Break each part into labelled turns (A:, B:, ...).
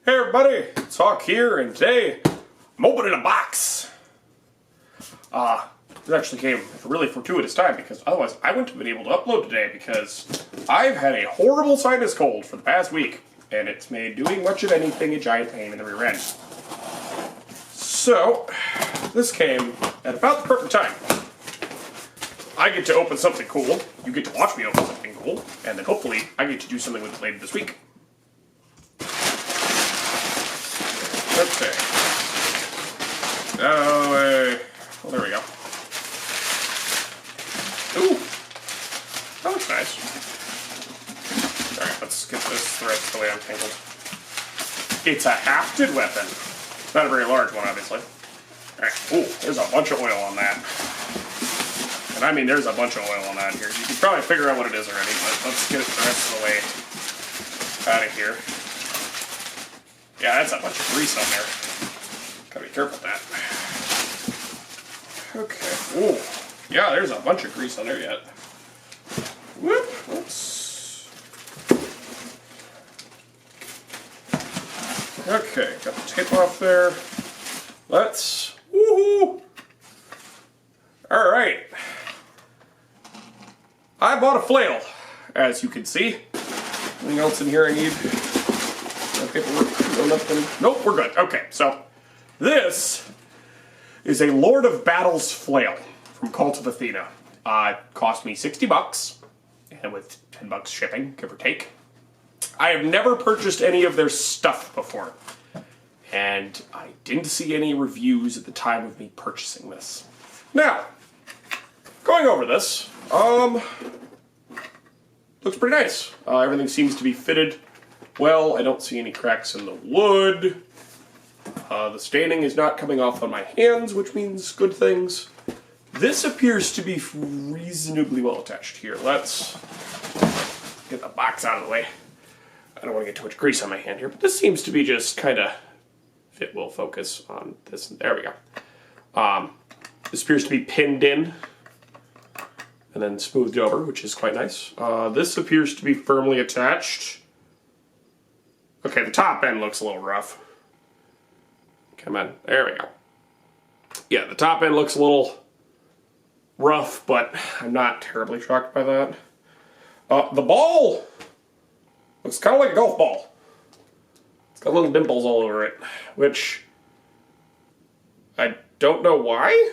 A: Hey everybody, it's Hawk here, and today I'm opening a box. This actually came at a really fortuitous time because otherwise I wouldn't have been able to upload today because I've had a horrible sinus cold for the past week, and it's made doing much of anything a giant pain in the rear end. So, this came at about the perfect time. I get to open something cool, you get to watch me open something cool, and then hopefully I get to do something with it later this week. Okay. Oh, well, there we go. Ooh, that looks nice. Alright, let's get this the rest of the way untangled. It's a hafted weapon. Not a very large one, obviously. Alright, ooh, there's a bunch of oil on that. And I mean, there's a bunch of oil on that here. You can probably figure out what it is already, but let's get it the rest of the way out of here. Yeah, that's a bunch of grease on there. Gotta be careful with that. Okay. Ooh. Yeah, there's a bunch of grease on there yet. Whoop. Oops. Okay, got the tape off there. Let's. Woohoo! Alright. I bought a flail, as you can see. Anything else in here I need? No paperwork, no nothing. Nope, we're good. Okay, so this is a Lord of Battles flail from Cult of Athena. It cost me $60, and with $10 shipping, give or take. I have never purchased any of their stuff before, and I didn't see any reviews at the time of me purchasing this. Now, going over this, looks pretty nice. Everything seems to be fitted well. I don't see any cracks in the wood. The staining is not coming off on my hands, which means good things. This appears to be reasonably well attached here. Let's get the box out of the way. I don't want to get too much grease on my hand here, but this seems to be just kind of fit. We'll focus on this. There we go. This appears to be pinned in and then smoothed over, which is quite nice. This appears to be firmly attached. Okay, the top end looks a little rough. Come on, there we go. Yeah, the top end looks a little rough, but I'm not terribly shocked by that. The ball looks kind of like a golf ball. It's got little dimples all over it, which I don't know why.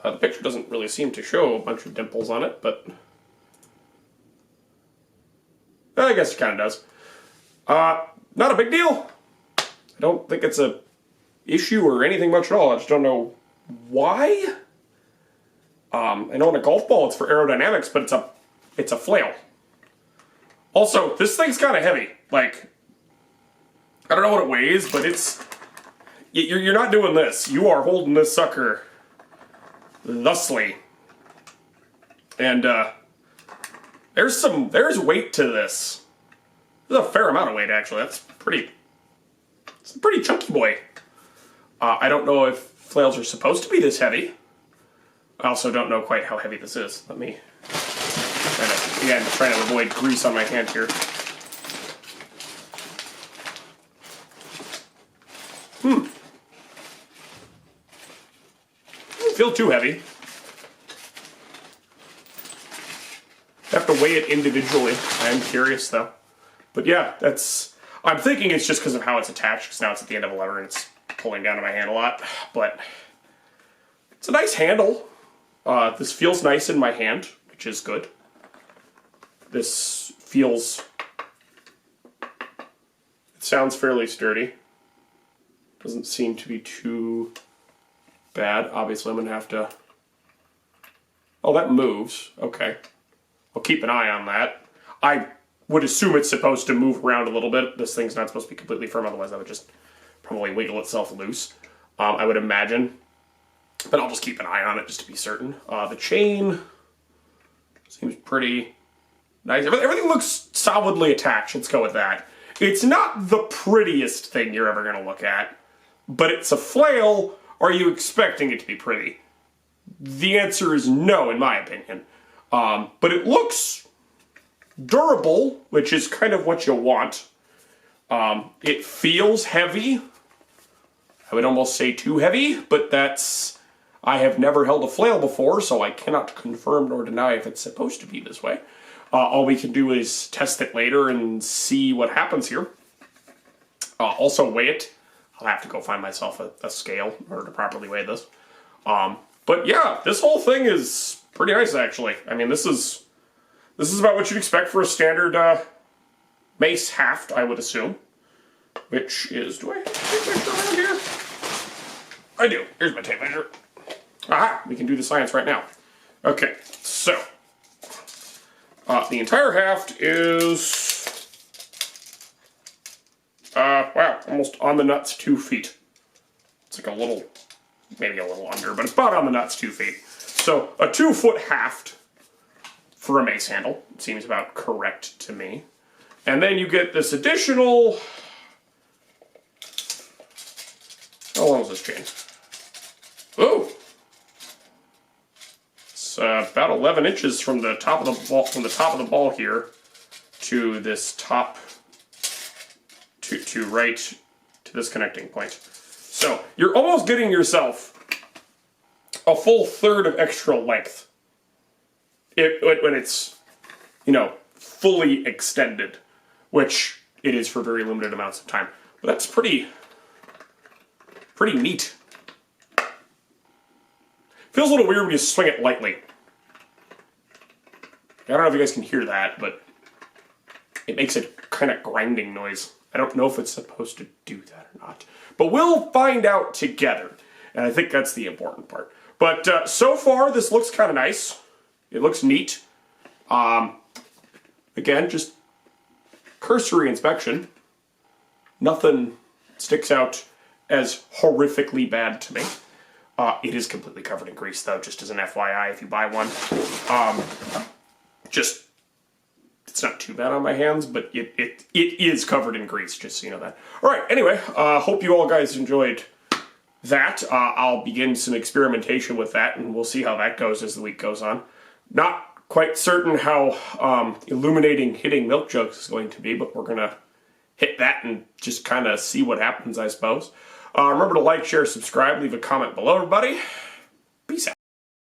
A: The picture doesn't really seem to show a bunch of dimples on it, but I guess it kind of does. Not a big deal. I don't think it's a issue or anything much at all. I just don't know why. I know in a golf ball it's for aerodynamics, but it's a flail. Also, this thing's kind of heavy. Like, I don't know what it weighs, but it's you're not doing this. You are holding this sucker thusly. And there's weight to this. There's a fair amount of weight, actually. It's a pretty chunky boy. I don't know if flails are supposed to be this heavy. I also don't know quite how heavy this is. Let me trying to avoid grease on my hand here. Doesn't feel too heavy. I have to weigh it individually. I am curious though. But yeah, I'm thinking it's just because of how it's attached, because now it's at the end of a lever and it's pulling down on my hand a lot. But it's a nice handle. This feels nice in my hand, which is good. This feels... It sounds fairly sturdy. Doesn't seem to be too bad. Obviously, I'm going to have to... Oh, that moves. Okay. I'll keep an eye on that. I would assume it's supposed to move around a little bit. This thing's not supposed to be completely firm, otherwise that would just probably wiggle itself loose. I would imagine. But I'll just keep an eye on it just to be certain. The chain seems pretty nice. Everything looks solidly attached. Let's go with that. It's not the prettiest thing you're ever going to look at, but it's a flail. Are you expecting it to be pretty? The answer is no, in my opinion. But it looks durable, which is kind of what you want. It feels heavy. I would almost say too heavy, but that's... I have never held a flail before, so I cannot confirm nor deny if it's supposed to be this way. All we can do is test it later and see what happens here. Also weigh it. I'll have to go find myself a scale in order to properly weigh this. But yeah, this whole thing is pretty nice, actually. I mean, this is about what you'd expect for a standard mace haft, I would assume. Which is, do I have a tape measure around here? I do. Here's my tape measure. Aha! We can do the science right now. Okay, so the entire haft is wow, almost on the nuts 2 feet. It's like a little, maybe a little under, but it's about on the nuts 2 feet. So a 2-foot haft for a mace handle seems about correct to me. And then you get this additional, how long is this chain? Ooh! It's about 11 inches from the top of the ball here to this top, right to this connecting point. So you're almost getting yourself a full third of extra length when it's, you know, fully extended, which it is for very limited amounts of time. But that's pretty neat. Feels a little weird when you swing it lightly. I don't know if you guys can hear that, but it makes a kind of grinding noise. I don't know if it's supposed to do that or not. But we'll find out together. And I think that's the important part. But so far, this looks kind of nice. It looks neat. Again, just cursory inspection. Nothing sticks out as horrifically bad to me. It is completely covered in grease, though, just as an FYI if you buy one. It's not too bad on my hands, but it is covered in grease, just so you know that. Alright, anyway, hope you all guys enjoyed that. I'll begin some experimentation with that, and we'll see how that goes as the week goes on. Not quite certain how illuminating hitting milk jugs is going to be, but we're going to hit that and just kind of see what happens, I suppose. Remember to like, share, subscribe, leave a comment below, everybody.